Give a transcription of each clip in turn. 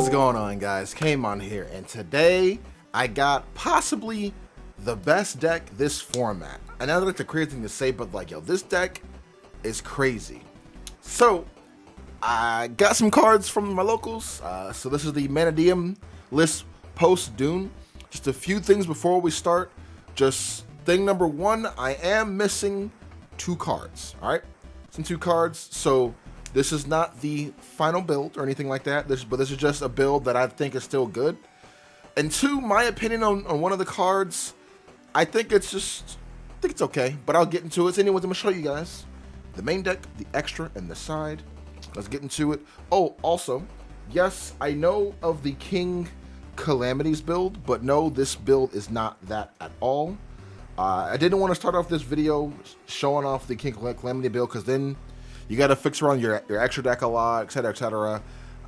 What's going on, guys? Kamon here, and today I got possibly the best deck this format. And I know that's a crazy thing to say, but like, yo, this deck is crazy. So I got some cards from my locals. So this is the Mannadium list post DUNE. Just a few things before we start. Just thing number one, I am missing 2 cards. All right, some 2 cards. So this is not the final build or anything like that. But this is just a build that I think is still good. And 2, my opinion on one of the cards, I think it's okay. But I'll get into it. So anyways, I'm gonna show you guys the main deck, the extra, and the side. Let's get into it. Oh, also, yes, I know of the King Calamities build, but no, this build is not that at all. I didn't want to start off this video showing off the King Calamity build, because then you got to fix around your extra deck a lot, etc., etc.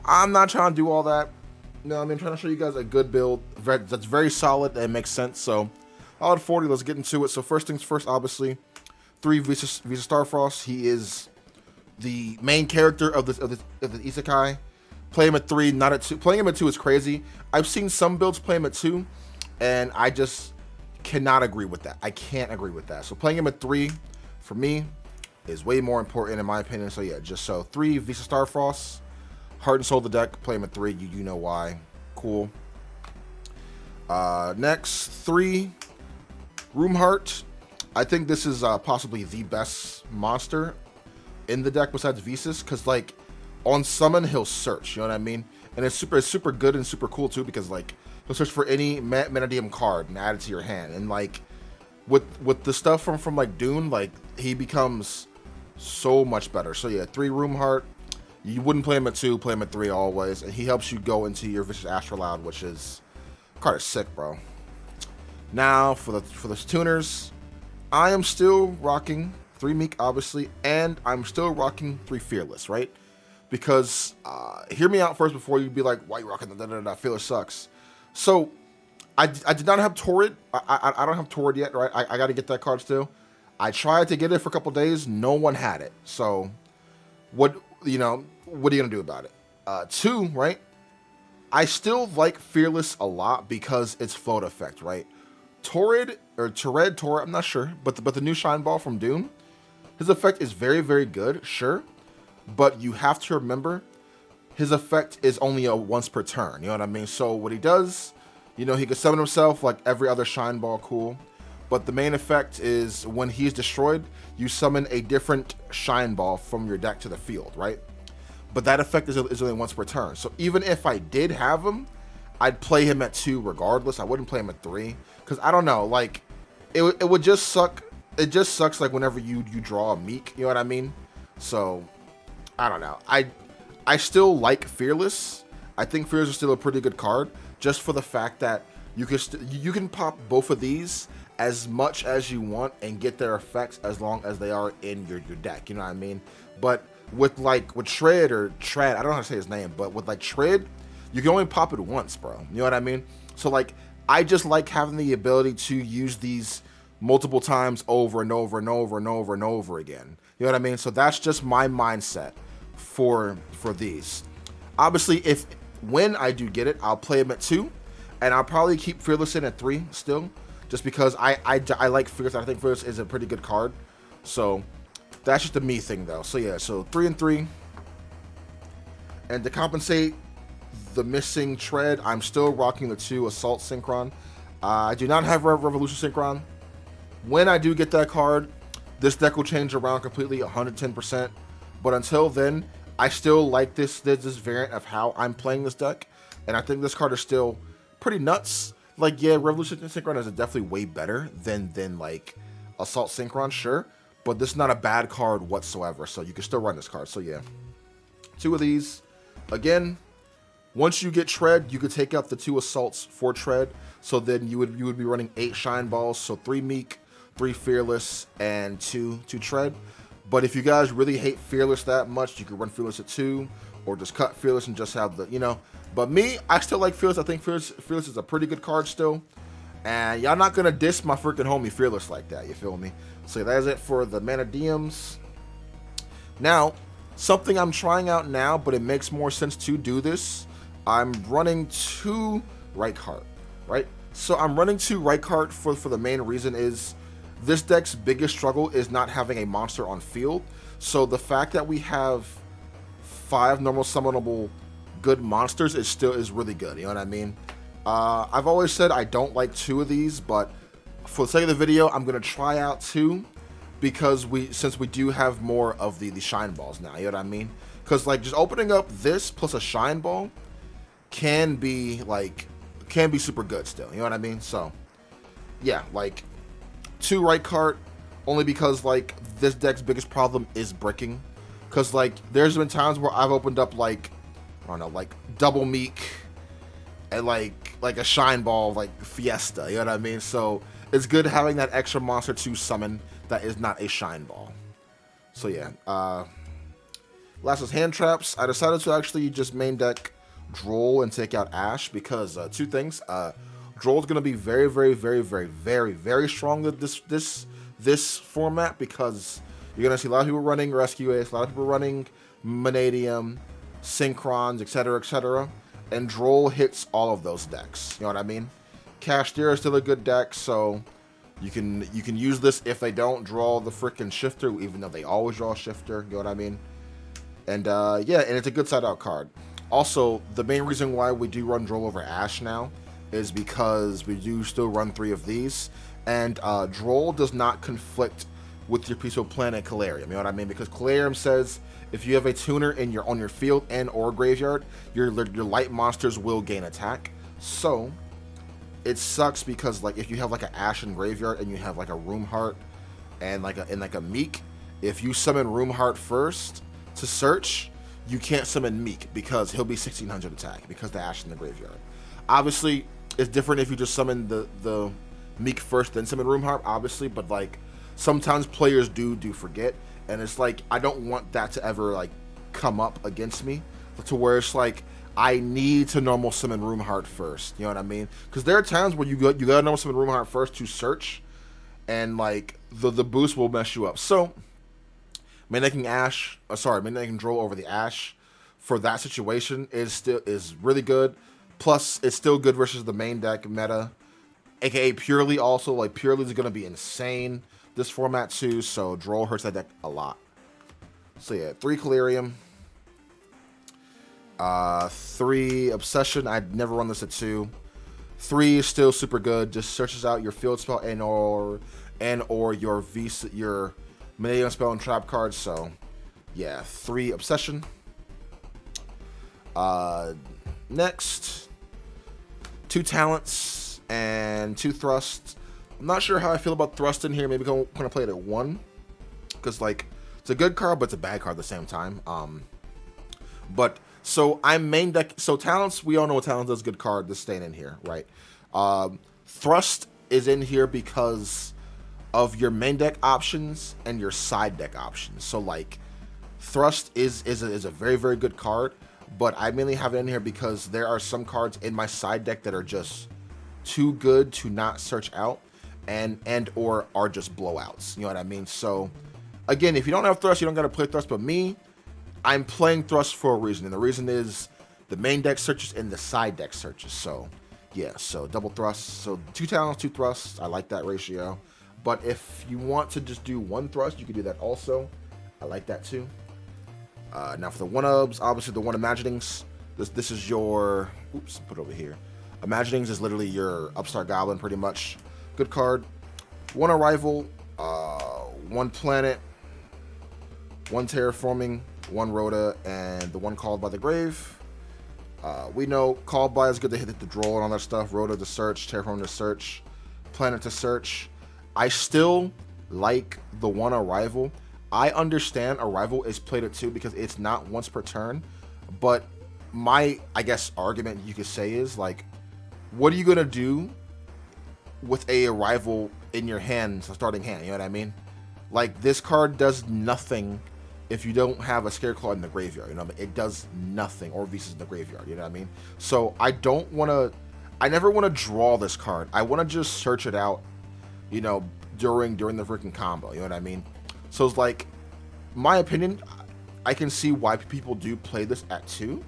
I'm not trying to do all that. No, I'm trying to show you guys a good build that's very solid and makes sense. So, all at 40, let's get into it. So first things first, obviously, 3 Visa Starfrost. He is the main character of the Isekai. Play him at 3, not at 2. Playing him at 2 is crazy. I've seen some builds play him at 2, and I just cannot agree with that. I can't agree with that. So playing him at 3, for me, is way more important in my opinion. So yeah, just so 3 Visa Starfrost, Heart and Soul the deck, play him at 3. You know why. Cool. Next, 3 Roomheart. I think this is possibly the best monster in the deck besides Visas, because like on summon he'll search, you know what I mean? And it's super good and super cool too, because like he'll search for any Mannadium card and add it to your hand. And like with the stuff from like DUNE, like he becomes so much better. So yeah, 3 Roomheart. You wouldn't play him at 2, play him at 3 always, and he helps you go into your Vicious Astrolabe, which is kind of sick, bro. Now for the tuners, I am still rocking 3 Meek, obviously, and I'm still rocking 3 Fearless, right? Because hear me out first before you be like, why you rocking the Fearless sucks. So I did not have Torrid. I don't have Torrid yet, right? I got to get that card still. I tried to get it for a couple days. No one had it. So what are you gonna do about it? 2, right? I still like Fearless a lot because it's float effect, right? Torrid, I'm not sure, but the new Shine Ball from DUNE, his effect is very good, sure, but you have to remember his effect is only a once per turn, you know what I mean? So what he does, he can summon himself like every other Shine Ball, cool, but the main effect is when he's destroyed, you summon a different Shine Ball from your deck to the field, right? But that effect is only once per turn. So even if I did have him, I'd play him at 2 regardless. I wouldn't play him at 3, because I don't know, like it would just suck. It just sucks like whenever you draw a Meek, you know what I mean? So I don't know. I still like Fearless. I think Fearless is still a pretty good card, just for the fact that you can pop both of these as much as you want and get their effects as long as they are in your deck, you know what I mean? But with Shred or Trad, I don't know how to say his name, but with like Shred, you can only pop it once, bro. You know what I mean? So like, I just like having the ability to use these multiple times over and over and over and over and over again. You know what I mean? So that's just my mindset for these. Obviously, when I do get it, I'll play him at 2, and I'll probably keep Fearless in at 3 still, just because I like Fearless. I think Fearless is a pretty good card. So that's just a me thing though. So yeah, so 3 and 3. And to compensate the missing Tread, I'm still rocking the 2 Assault Synchron. I do not have Revolution Synchron. When I do get that card, this deck will change around completely 110%. But until then, I still like this variant of how I'm playing this deck. And I think this card is still pretty nuts. Like, yeah, Revolution Synchron is definitely way better than like Assault Synchron, sure. But this is not a bad card whatsoever. So you can still run this card. So yeah, 2 of these. Again, once you get Tread, you could take out the 2 Assaults for Tread. So then you would be running 8 Shine Balls. So 3 Meek, 3 Fearless, and 2 Tread. But if you guys really hate Fearless that much, you could run Fearless at 2, or just cut Fearless and just have the, But me, I still like Fearless. I think Fearless is a pretty good card still. And y'all not gonna diss my freaking homie Fearless like that, you feel me? So that is it for the Mannadiums. Now, something I'm trying out now, but it makes more sense to do this I'm running 2 right card, right? So I'm running 2 right card for the main reason is this deck's biggest struggle is not having a monster on field. So the fact that we have 5 normal summonable good monsters is really good. You know what I mean? I've always said I don't like 2 of these, but for the sake of the video, I'm gonna try out 2 because since we do have more of the shine balls now. You know what I mean? Because like just opening up this plus a shine ball can be super good still. You know what I mean? So yeah, like 2 right card only because like this deck's biggest problem is bricking. Because like there's been times where I've opened up like I don't know, like double meek and like a shine ball like fiesta. You know what I mean? So it's good having that extra monster to summon that is not a shine ball. So yeah. Last is hand traps. I decided to actually just main deck Droll and take out Ash because 2 things. Droll's gonna be very, very, very, very, very, very strong with this format because you're gonna see a lot of people running Rescue Ace, a lot of people running Mannadium, Synchrons, etc., etc. And Droll hits all of those decks. You know what I mean? Cashier is still a good deck, so you can use this if they don't draw the freaking Shifter, even though they always draw Shifter. You know what I mean? And yeah, and it's a good side out card. Also, the main reason why we do run Droll over Ash now is because we do still run 3 of these, and Droll does not conflict with your Peaceful Planet Calarium. You know what I mean? Because Calarium says if you have a tuner on your field and or graveyard, your light monsters will gain attack. So it sucks because like if you have like an Ash in graveyard and you have like a Room Heart and like a Meek, if you summon Room Heart first to search, you can't summon Meek because he'll be 1600 attack because the Ash in the graveyard. Obviously, it's different if you just summon the Meek first then summon Room Heart, obviously, but like sometimes players do forget, and it's like I don't want that to ever like come up against me to where it's like I need to normal summon Room Heart first. You know what I mean? Because there are times where you gotta normal summon Room Heart first to search, and like the boost will mess you up. So making Droll over the Ash for that situation is really good. Plus, it's still good versus the main deck meta, aka Purely. Also, like Purely is gonna be insane this format too. So Droll hurts that deck a lot. So yeah, 3 Calarium, 3 Obsession. I'd never run this at 2. 3 is still super good. Just searches out your field spell and or your Mannadium spell and trap cards. So yeah, 3 Obsession. Next, 2 Talents and 2 Thrusts. I'm not sure how I feel about Thrust in here. Maybe I'm gonna play it at 1 because like it's a good card, but it's a bad card at the same time. But so I'm main deck. So Talents, we all know what Talents is. Good card. This staying in here, right? Thrust is in here because of your main deck options and your side deck options. So like Thrust is a very, very good card, but I mainly have it in here because there are some cards in my side deck that are just too good to not search out and or are just blowouts. You know what I mean? So again, if you don't have Thrust, you don't gotta play Thrust, but me, I'm playing Thrust for a reason, and the reason is the main deck searches and the side deck searches. So yeah, so double Thrust. So 2 Talents, 2 Thrusts. I like that ratio. But if you want to just do 1 Thrust, you can do that also. I like that too. Now for the 1-ubs, obviously the 1 Imaginings. This is your, oops, put it over here. Imaginings is literally your Upstart Goblin, pretty much. Good card. 1 Arrival, 1 Planet, 1 Terraforming, 1 Rhoda, and the 1 Called by the Grave. We know Called by is good to hit the Droll and all that stuff. Rhoda to search, Terraform to search, Planet to search. I still like the 1 Arrival. I understand Arrival is played at 2 because it's not once per turn, but my, I guess, argument you could say is like, what are you gonna do with a Arrival in your hand, starting hand? You know what I mean? Like, this card does nothing if you don't have a Scareclaw in the graveyard. You know what I mean? It does nothing, or Visas in the graveyard. You know what I mean? So I never want to draw this card. I want to just search it out, you know, during the freaking combo. You know what I mean? So it's like, my opinion, I can see why people do play this at 2.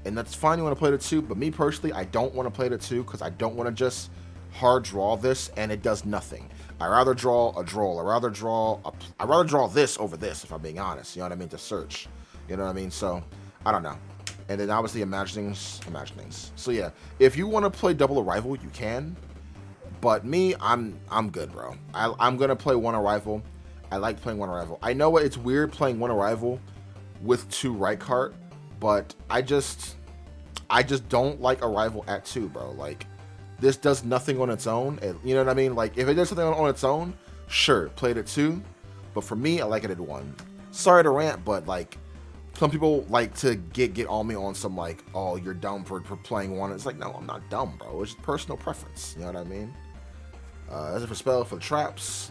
And that's fine, you want to play the 2, but me personally, I don't want to play the 2 because I don't want to just hard draw this and it does nothing. I'd rather draw a draw. I'd rather draw this over this, if I'm being honest. You know what I mean? To search. You know what I mean? So, I don't know. And then obviously imaginings. So yeah, if you want to play double arrival, you can. But me, I'm good, bro. I'm gonna play one arrival. I like playing one arrival. I know it's weird playing one arrival with 2 right cart, but I just don't like arrival at 2, bro. Like, this does nothing on its own. You know what I mean? Like, if it does something on its own, sure, play it at 2. But for me, I like it at 1. Sorry to rant, but like, some people like to get on me on some like, oh, you're dumb for playing 1. It's like, no, I'm not dumb, bro. It's just personal preference. You know what I mean? As for spell for the traps,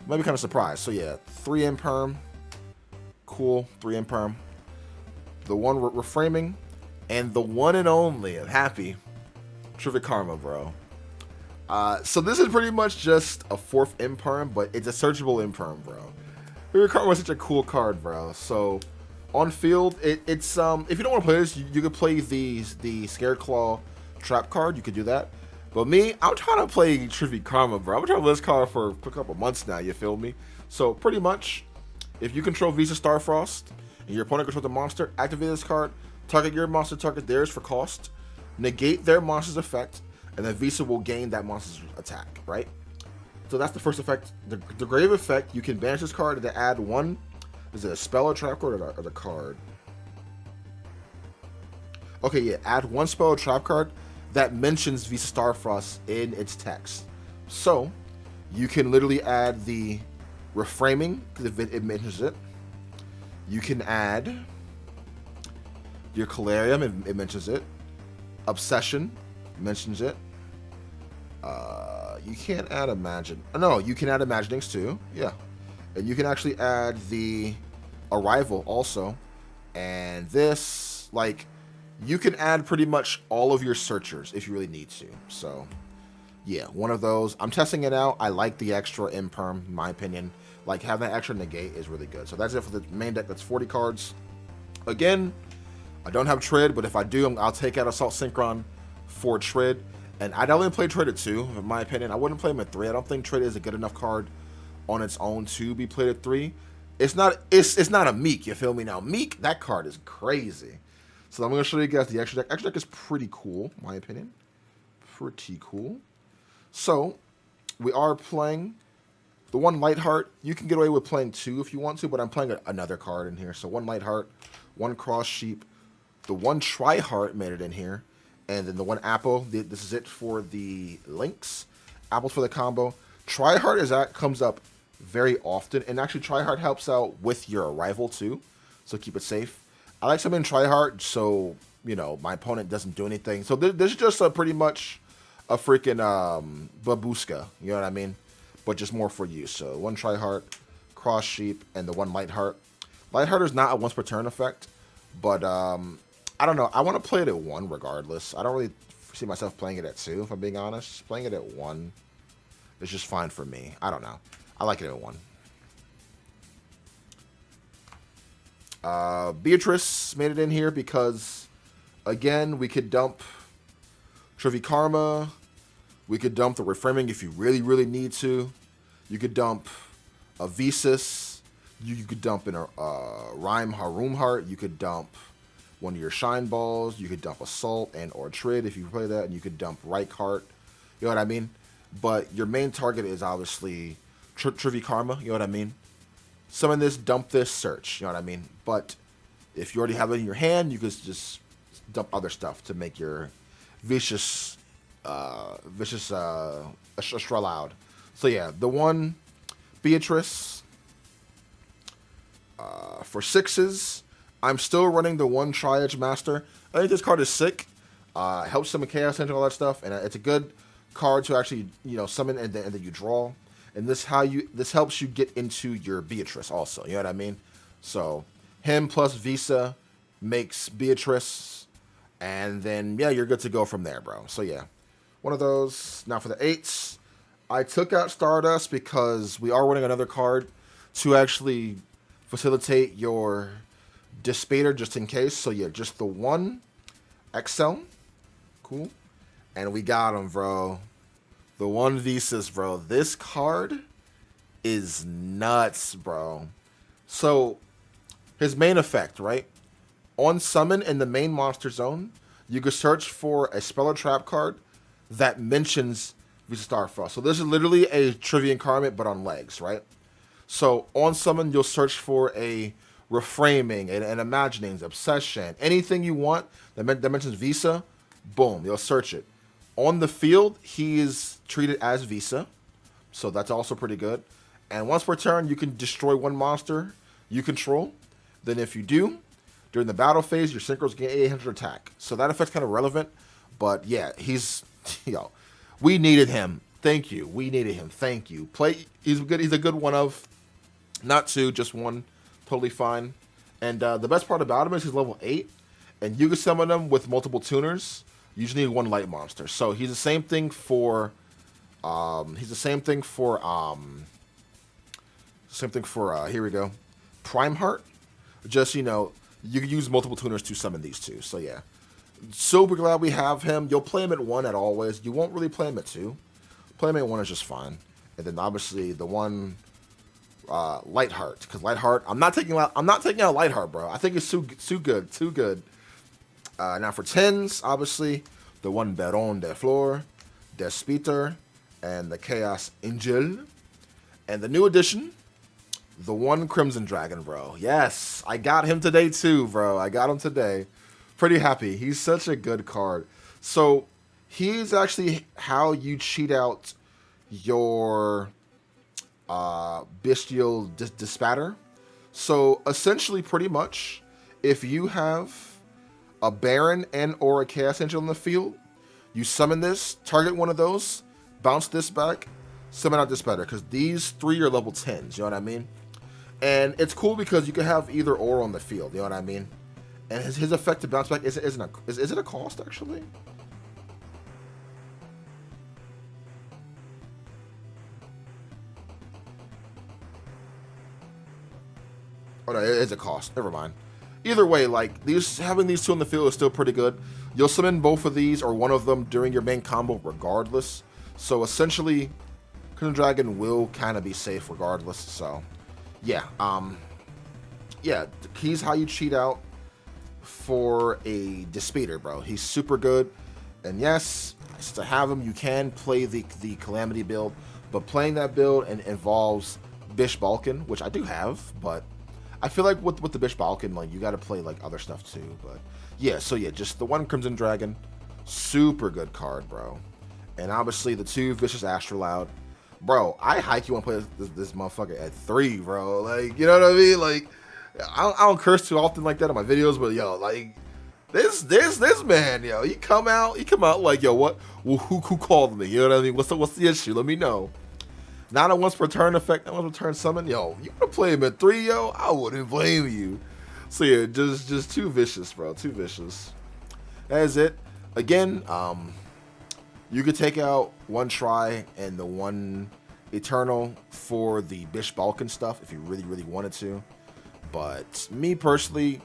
might be kind of surprised. So yeah, 3 imperm. Cool, 3 imperm. The 1 reframing, and the one and only, I'm happy, Terrific Karma, bro. So this is pretty much just a 4th imperm, but it's a searchable imperm, bro. Terrific Karma is such a cool card, bro. So on field, it's if you don't want to play this, you could play the Scared Claw trap card. You could do that. But me, I'm trying to play Terrific Karma, bro. I'm trying to play this card for a couple months now. You feel me? So pretty much, if you control Visa Starfrost and your opponent controls the monster, activate this card. Target your monster, target theirs for cost. Negate their monster's effect, and then Visa will gain that monster's attack, right? So that's the first effect. The grave effect, you can banish this card to add 1. Is it a spell or trap card or the card? Okay, yeah, add 1 spell or trap card that mentions Visa Starfrost in its text. So you can literally add the reframing, because it mentions it. You can add your Calarium, it mentions it. Obsession mentions it. You can't add Imagine. No, you can add Imaginings too. Yeah. And you can actually add the Arrival also. And this, like, you can add pretty much all of your searchers if you really need to. So, yeah, one of those. I'm testing it out. I like the extra imperm, in my opinion. Like, having that extra negate is really good. So that's it for the main deck. That's 40 cards. Again, I don't have Tread, but if I do, I'll take out Assault Synchron for Tread. And I'd only play Tread at 2, in my opinion. I wouldn't play him at 3. I don't think Tread is a good enough card on its own to be played at 3. It's not a Meek, you feel me? Now, Meek, that card is crazy. So I'm going to show you guys the extra deck. Extra deck is pretty cool, in my opinion. Pretty cool. So, we are playing the 1 Lightheart. You can get away with playing 2 if you want to, but I'm playing another card in here. So 1 Lightheart, 1 Cross Sheep, the 1 Tri-Heart made it in here, and then the 1 Apple. This is it for the links. Apples for the combo. Tri-Heart comes up very often, and actually Tri-Heart helps out with your Arrival too, so keep it safe. I like something Tri-Heart, so, you know, my opponent doesn't do anything. So this is just pretty much a freaking babushka, you know what I mean? But just more for you. So 1 Tri-Heart, Cross Sheep, and the 1 Lightheart. Lightheart is not a once per turn effect, but I don't know. I want to play it at 1 regardless. I don't really see myself playing it at 2, if I'm being honest. Playing it at 1 is just fine for me. I don't know. I like it at 1. Beatrice made it in here because, again, we could dump Terrific Karma. We could dump the reframing if you really, really need to. You could dump a Visas. You could dump in a Rhyme Harum Heart. You could dump one of your Shine Balls. You could dump Assault and or Trid if you play that. And you could dump Right Heart. You know what I mean? But your main target is obviously Terrific Karma. You know what I mean? Summon this, dump this, search. You know what I mean? But if you already have it in your hand, you could just dump other stuff to make your vicious extra loud. So yeah, the 1 Beatrice for 6s. I'm still running the 1 Tri-Edge Master. I think this card is sick. Helps summon Chaos Engine, all that stuff, and it's a good card to actually, you know, summon and then you draw. And this helps you get into your Beatrice also. You know what I mean? So him plus Visa makes Beatrice, and then yeah, you're good to go from there, bro. So yeah, one of those. Now for the 8s, I took out Stardust because we are running another card to actually facilitate your Dispater just in case. So yeah, just the 1 XL. Cool. And we got him, bro. The one Visas, bro. This card is nuts, bro. So, his main effect, right? On summon in the main monster zone, you can search for a spell or trap card that mentions Visa Starfrost. So this is literally a Trivia Incarnate, but on legs, right? So on summon, you'll search for a Reframing, an Imaginings, Obsession, anything you want that mentions Visa, boom, you'll search it. On the field, he is treated as Visa, so that's also pretty good. And once per turn, you can destroy one monster you control. Then if you do, during the battle phase, your synchros gain 800 attack. So that effect's kind of relevant. But yeah, he's, we needed him. Thank you. We needed him. Thank you. He's good. He's a good one of, not two, just one. Totally fine. And the best part about him is he's level 8. And you can summon him with multiple tuners. You just need one light monster. So he's the same thing for, here we go. Prime Heart. Just, you can use multiple tuners to summon these two. So, yeah. Super glad we have him. You'll play him at 1 at always. You won't really play him at 2. Play him at 1 is just fine. And then, obviously, the one Lightheart. Because Lightheart, I'm not taking out Lightheart, bro. I think it's too good. Now, for 10s, obviously, the one Baron de Flor, Despiter, and the Chaos Angel. And the new addition, the one Crimson Dragon, bro. Yes, I got him today too, bro. I got him today. Pretty happy. He's such a good card. So, he's actually how you cheat out your Bestial Dispatter. So, essentially, pretty much, if you have a Baron and or a Chaos Angel in the field, you summon this, target one of those, bounce this back, summon out Dispatter. Because these 3 are level 10s, you know what I mean? And it's cool because you can have either or on the field, you know what I mean? And his effect to bounce back is it a cost, actually? Oh no, it is a cost. Never mind. Either way, like, having these two on the field is still pretty good. You'll summon both of these or one of them during your main combo regardless. So essentially, Crimson Dragon will kind of be safe regardless, so... Yeah, he's how you cheat out for a Dispeter, bro. He's super good. And yes, to have him, you can play the Calamity build, but playing that build involves Bish Balkan, which I do have, but I feel like with the Bish Balkan, like, you got to play, like, other stuff too. But yeah, so yeah, just the one Crimson Dragon, super good card, bro. And obviously the 2 Vicious Astrolaud. Bro, I hike you want to play this motherfucker at 3, bro. Like, you know what I mean? Like, I don't curse too often like that in my videos, but yo, like, this man, yo, he come out like, yo, what? Well, who called me? You know what I mean? What's the issue? Let me know. Not a once per turn effect, not once per turn summon. Yo, you want to play him at 3, yo? I wouldn't blame you. So yeah, just too vicious, bro. Too vicious. That is it. Again, you could take out one Try and the one Eternal for the Bish Balkan stuff if you really wanted to. But me personally,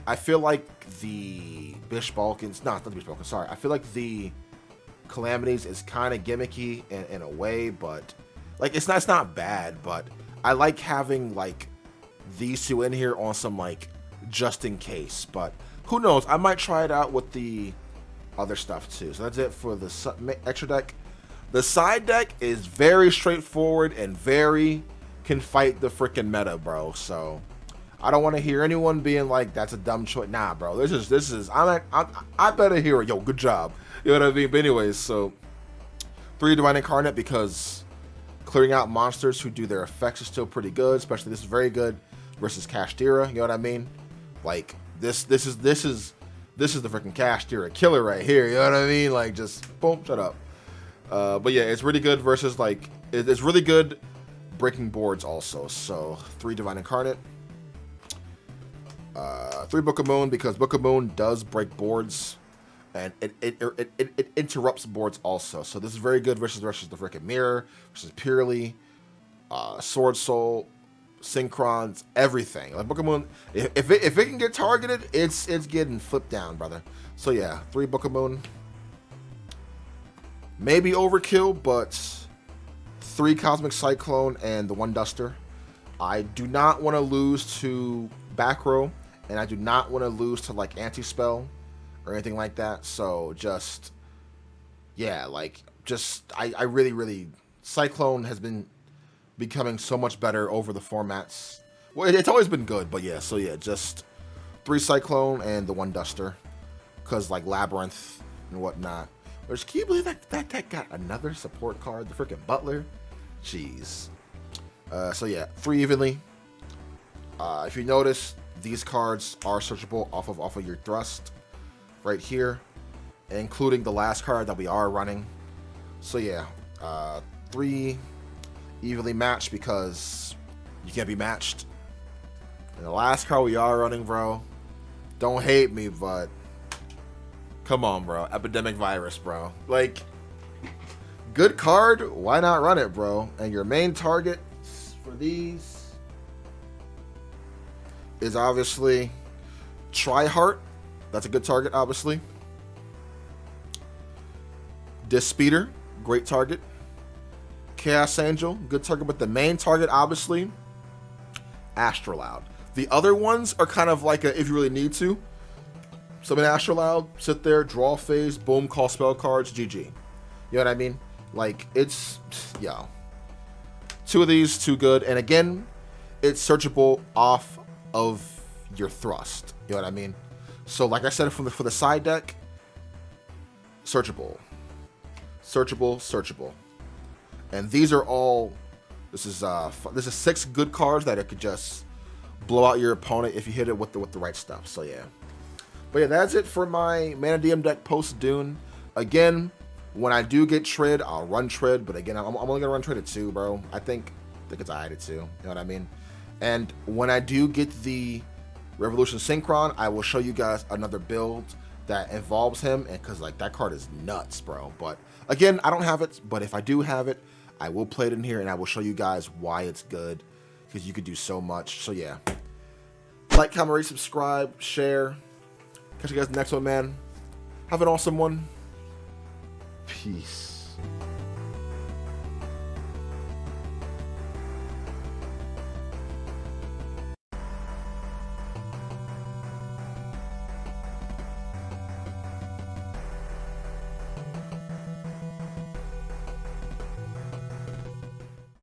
I feel like the Bish Balkans, not the Bish Balkans, sorry. I feel like the Calamities is kind of gimmicky in a way, but like it's not bad, but I like having like these two in here on some like just in case. But who knows? I might try it out with the other stuff too. So that's it for the extra deck. The side deck is very straightforward and can fight the freaking meta, bro. So I don't want to hear anyone being like, that's a dumb choice. Nah, bro. This is I better hear it. Yo, good job. You know what I mean? But anyways, so 3 Divine Incarnate, because clearing out monsters who do their effects is still pretty good. Especially this is very good versus Kashtira. You know what I mean? Like this is the freaking Kashtira killer right here. You know what I mean? Like, just boom, shut up. But yeah, it's really good versus like it's really good breaking boards also. So 3 Divine Incarnate, 3 Book of Moon, because Book of Moon does break boards and it interrupts boards also. So this is very good versus the freaking Mirror, versus Purely, Sword Soul, synchrons, everything. Like Book of Moon, if it can get targeted, it's getting flipped down, brother. So yeah, 3 Book of Moon. Maybe overkill, but 3 Cosmic Cyclone and the 1 Duster. I do not want to lose to back row, and I do not want to lose to like anti-spell or anything like that. So just, yeah, like just I really Cyclone has been becoming so much better over the formats. Well, it's always been good, but yeah. So yeah, just 3 Cyclone and the 1 Duster, cause like Labyrinth and whatnot. Which, can you believe that got another support card? The freaking Butler, jeez. So yeah, 3 evenly. If you notice, these cards are searchable off of your thrust, right here, including the last card that we are running. So yeah, 3 evenly matched because you can't be matched. And the last card we are running, bro. Don't hate me, but come on, bro. Epidemic Virus, bro. Like, good card. Why not run it, bro? And your main target for these is obviously Tri-Heart. That's a good target, obviously. Dispeeder, great target. Chaos Angel, good target. But the main target, obviously, Astrolabe. The other ones are kind of like a, if you really need to. Summon Astrolabe, sit there, draw phase, boom, call spell cards, GG. You know what I mean? Like, it's, yo. 2 of these, too good. And again, it's searchable off of your thrust. You know what I mean? So, like I said, for the side deck, searchable. Searchable. And these are all, this is 6 good cards that it could just blow out your opponent if you hit it with the right stuff. So, yeah. But yeah, that's it for my Mannadium deck post Dune. Again, when I do get Trid, I'll run Trid. But again, I'm only gonna run Trid at 2, bro. I think it's alright at 2. You know what I mean? And when I do get the Revolution Synchron, I will show you guys another build that involves him, and because like that card is nuts, bro. But again, I don't have it. But if I do have it, I will play it in here, and I will show you guys why it's good, because you could do so much. So yeah, like, comment, rate, subscribe, share. Catch you guys next one, man. Have an awesome one. Peace.